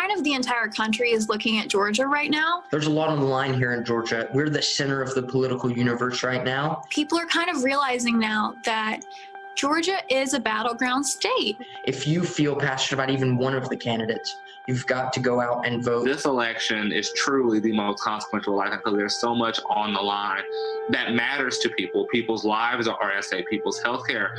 kind of the entire country is looking at Georgia right now. There's a lot on the line here in Georgia. We're the center of the political universe right now. People are kind of realizing now that Georgia is a battleground state. If you feel passionate about even one of the candidates, you've got to go out and vote. This election is truly the most consequential election because there's so much on the line that matters to people. People's lives are at stake. People's healthcare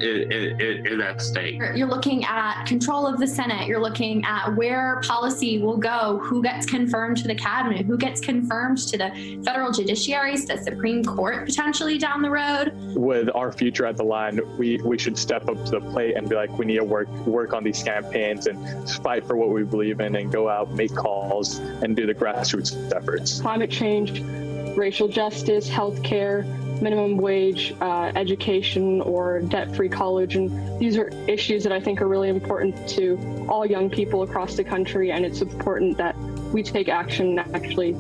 is at stake. You're looking at control of the Senate. You're looking at where policy will go, who gets confirmed to the cabinet, who gets confirmed to the federal judiciary, to the Supreme Court potentially down the road. With our future at the line, we should step up to the plate and be like, we need to work on these campaigns and fight for what we believe in and go out, make calls, and do the grassroots efforts. Climate change, racial justice, healthcare, minimum wage, education, or debt-free college. And these are issues that I think are really important to all young people across the country. And it's important that we take action and actually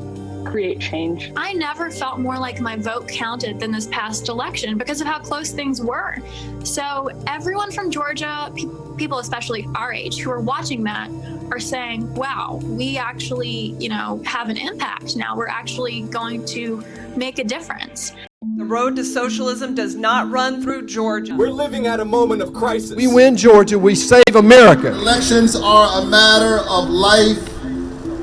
create change. I never felt more like my vote counted than this past election because of how close things were. So everyone from Georgia, people especially our age who are watching that, are saying, wow, we actually, have an impact now. We're actually going to make a difference. The road to socialism does not run through Georgia. We're living at a moment of crisis. We win Georgia, we save America. Elections are a matter of life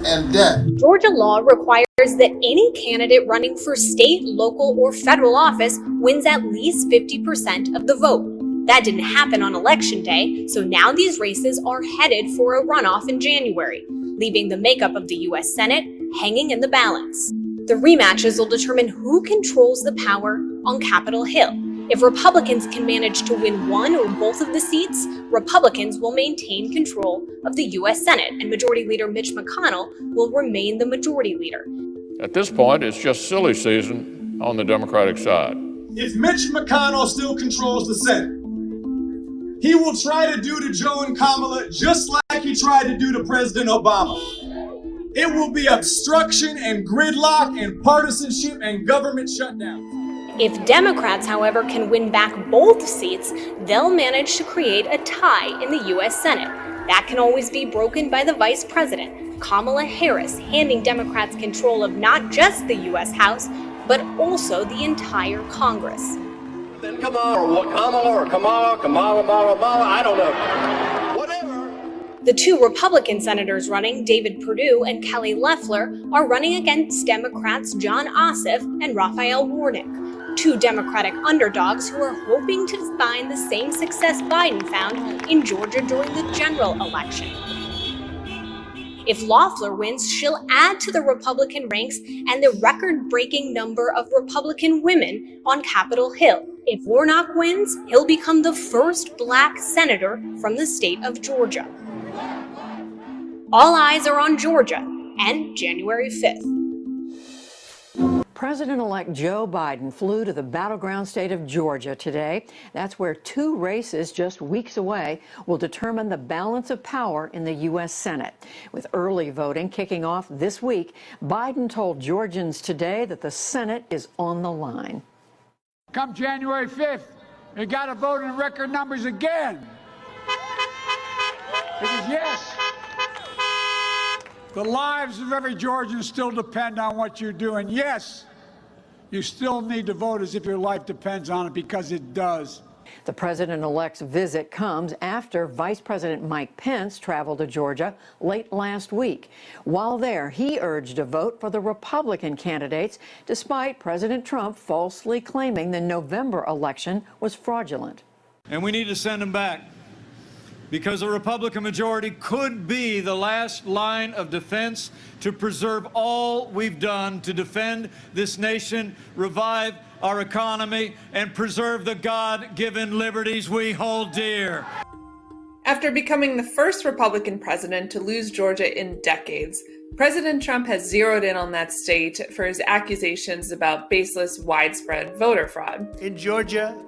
and death. Georgia law requires that any candidate running for state, local, or federal office wins at least 50% of the vote. That didn't happen on election day, so now these races are headed for a runoff in January, leaving the makeup of the U.S. Senate hanging in the balance. The rematches will determine who controls the power on Capitol Hill. If Republicans can manage to win one or both of the seats, Republicans will maintain control of the U.S. Senate, and Majority Leader Mitch McConnell will remain the majority leader. At this point, it's just silly season on the Democratic side. If Mitch McConnell still controls the Senate, he will try to do to Joe and Kamala just like he tried to do to President Obama. It will be obstruction and gridlock and partisanship and government shutdown. If Democrats, however, can win back both seats, they'll manage to create a tie in the U.S. Senate. That can always be broken by the Vice President, Kamala Harris, handing Democrats control of not just the U.S. House, but also the entire Congress. Then Kamala, I don't know. Whatever. The two Republican senators running, David Perdue and Kelly Loeffler, are running against Democrats Jon Ossoff and Raphael Warnock, two Democratic underdogs who are hoping to find the same success Biden found in Georgia during the general election. If Loeffler wins, she'll add to the Republican ranks and the record-breaking number of Republican women on Capitol Hill. If Warnock wins, he'll become the first black senator from the state of Georgia. All eyes are on Georgia and January 5th. President-elect Joe Biden flew to the battleground state of Georgia today. That's where two races just weeks away will determine the balance of power in the U.S. Senate. With early voting kicking off this week, Biden told Georgians today that the Senate is on the line. Come January 5th, you got to vote in record numbers again. Because yes, the lives of every Georgian still depend on what you're doing. Yes, you still need to vote as if your life depends on it, because it does. The president-elect's visit comes after Vice President Mike Pence traveled to Georgia late last week. While there, he urged a vote for the Republican candidates, despite President Trump falsely claiming the November election was fraudulent. And we need to send them back, because a Republican majority could be the last line of defense to preserve all we've done to defend this nation, revive our economy, and preserve the God-given liberties we hold dear. After becoming the first Republican president to lose Georgia in decades, President Trump has zeroed in on that state for his accusations about baseless, widespread voter fraud. In Georgia,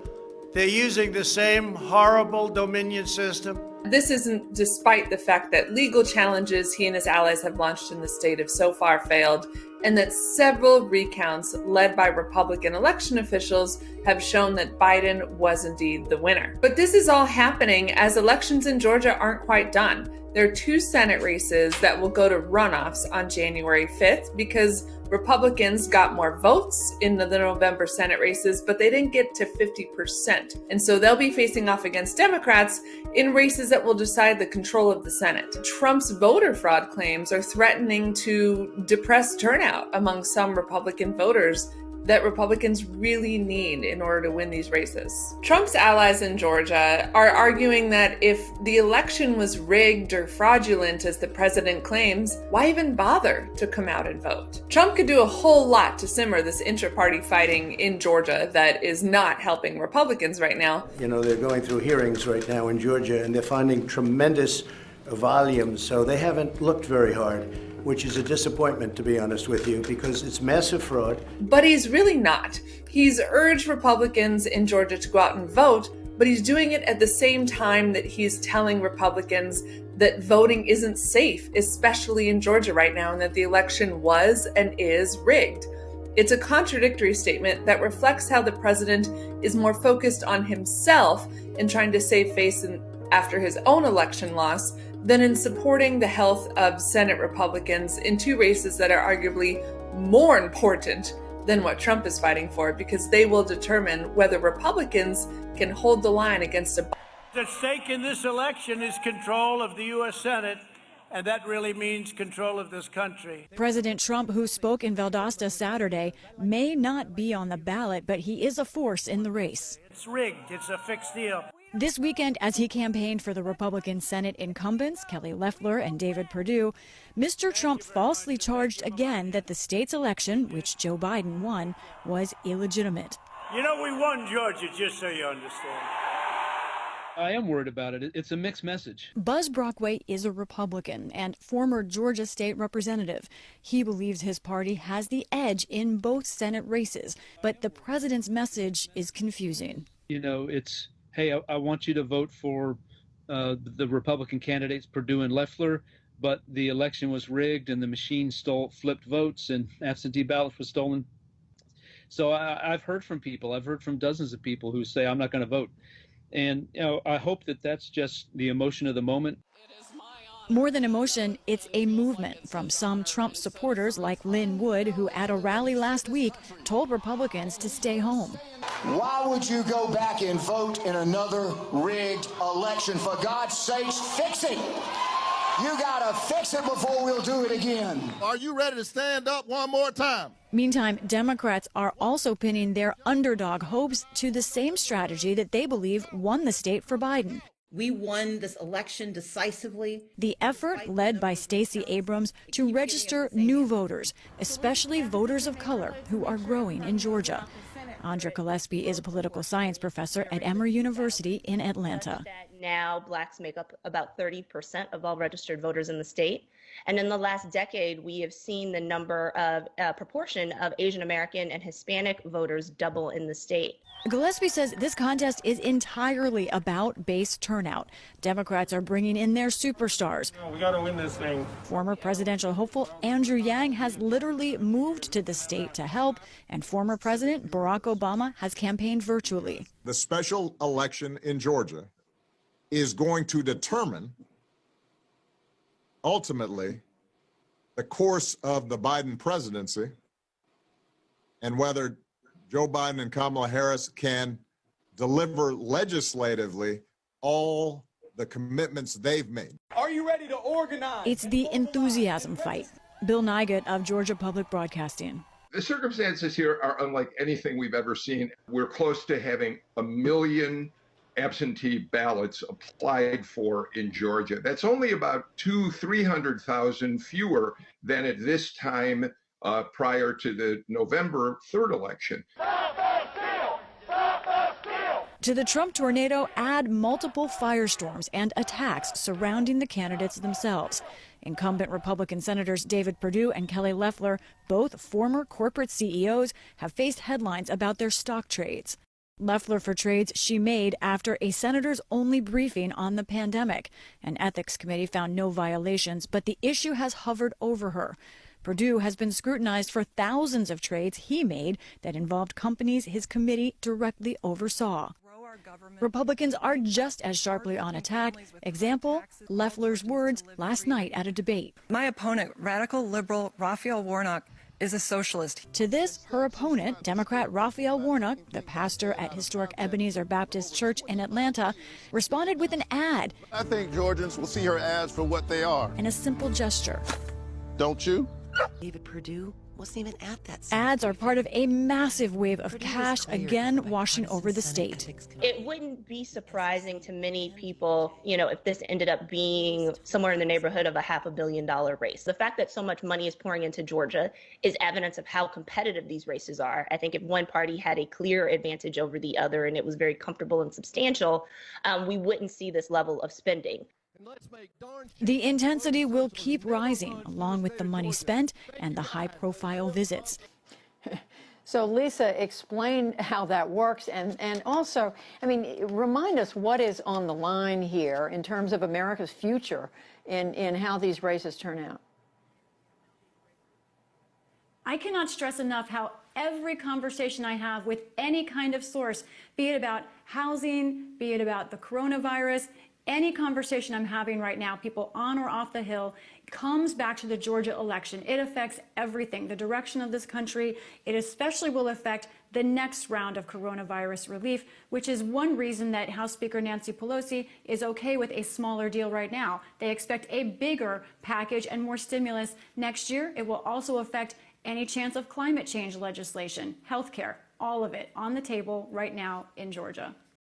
they're using the same horrible Dominion system. This isn't despite the fact that legal challenges he and his allies have launched in the state have so far failed, and that several recounts led by Republican election officials have shown that Biden was indeed the winner. But this is all happening as elections in Georgia aren't quite done. There are 2 Senate races that will go to runoffs on January 5th because Republicans got more votes in the November Senate races, but they didn't get to 50%. And so they'll be facing off against Democrats in races that will decide the control of the Senate. Trump's voter fraud claims are threatening to depress turnout among some Republican voters that Republicans really need in order to win these races. Trump's allies in Georgia are arguing that if the election was rigged or fraudulent, as the president claims, why even bother to come out and vote? Trump could do a whole lot to simmer this inter-party fighting in Georgia that is not helping Republicans right now. You know, they're going through hearings right now in Georgia, and they're finding tremendous volumes, so they haven't looked very hard, which is a disappointment, to be honest with you, because it's massive fraud. But he's really not. He's urged Republicans in Georgia to go out and vote, but he's doing it at the same time that he's telling Republicans that voting isn't safe, especially in Georgia right now, and that the election was and is rigged. It's a contradictory statement that reflects how the president is more focused on himself and trying to save face after his own election loss than in supporting the health of Senate Republicans in 2 races that are arguably more important than what Trump is fighting for, because they will determine whether Republicans can hold the line against a... At stake in this election is control of the U.S. Senate, and that really means control of this country. President Trump, who spoke in Valdosta Saturday, may not be on the ballot, but he is a force in the race. It's rigged. It's a fixed deal. This weekend, as he campaigned for the Republican Senate incumbents, Kelly Loeffler and David Perdue, Mr. Trump falsely charged again that the state's election, which Joe Biden won, was illegitimate. You know, we won Georgia, just so you understand. I am worried about it. It's a mixed message. Buzz Brockway is a Republican and former Georgia state representative. He believes his party has the edge in both Senate races, but the president's message is confusing. You know, it's, hey, I want you to vote for the Republican candidates, Perdue and Loeffler, but the election was rigged and the machine flipped votes and absentee ballots were stolen. So I've heard from people, I've heard from dozens of people who say, I'm not going to vote. And, you know, I hope that that's just the emotion of the moment. More than emotion, it's a movement from some Trump supporters like Lynn Wood, who at a rally last week told Republicans to stay home. Why would you go back and vote in another rigged election? For God's sakes, fix it. You gotta fix it before we'll do it again. Are you ready to stand up one more time? Meantime, Democrats are also pinning their underdog hopes to the same strategy that they believe won the state for Biden. We won this election decisively. The effort, led by Stacey Abrams, to register new voters, especially voters of color, who are growing in Georgia. Andra Gillespie is a political science professor at Emory University in Atlanta. Now, blacks make up about 30% of all registered voters in the state. And in the last decade, we have seen the number of proportion of Asian American and Hispanic voters double in the state. Gillespie says this contest is entirely about base turnout. Democrats are bringing in their superstars. We got to win this thing. Former presidential hopeful Andrew Yang has literally moved to the state to help, and former President Barack Obama has campaigned virtually. The special election in Georgia is going to determine ultimately the course of the Biden presidency and whether Joe Biden and Kamala Harris can deliver legislatively all the commitments they've made. Are you ready to organize? It's the enthusiasm fight. Bill Nygut of Georgia Public Broadcasting. The circumstances here are unlike anything we've ever seen. We're close to having 1 million absentee ballots applied for in Georgia. That's only about 300,000 fewer than at this time prior to the November 3rd election. To the Trump tornado, add multiple firestorms and attacks surrounding the candidates themselves. Incumbent Republican Senators David Perdue and Kelly Loeffler, both former corporate CEOs, have faced headlines about their stock trades. Loeffler for trades she made after a senator's only briefing on the pandemic. An ethics committee found no violations, but the issue has hovered over her. Perdue has been scrutinized for thousands of trades he made that involved companies his committee directly oversaw. Republicans are just as sharply on attack. Example, Loeffler's words last night at a debate. My opponent, radical liberal Raphael Warnock, is a socialist. To this, her opponent, Democrat Raphael Warnock, the pastor at historic Ebenezer Baptist Church in Atlanta, responded with an ad. I think Georgians will see her ads for what they are. And a simple gesture. Don't you? David Perdue wasn't even at that. Ads are part of a massive wave of cash again washing over the state. It wouldn't be surprising to many people, if this ended up being somewhere in the neighborhood of a $500 million race. The fact that so much money is pouring into Georgia is evidence of how competitive these races are. I think if one party had a clear advantage over the other and it was very comfortable and substantial, we wouldn't see this level of spending. The intensity will keep rising, along with the money spent and the high-profile visits. So, Lisa, explain how that works, and also, remind us what is on the line here in terms of America's future in how these races turn out. I cannot stress enough how every conversation I have with any kind of source, be it about housing, be it about the coronavirus, any conversation I'm having right now, people on or off the Hill, comes back to the Georgia election. It affects everything, the direction of this country. It especially will affect the next round of coronavirus relief, which is one reason that House Speaker Nancy Pelosi is okay with a smaller deal right now. They expect a bigger package and more stimulus next year. It will also affect any chance of climate change legislation, health care, all of it on the table right now in Georgia.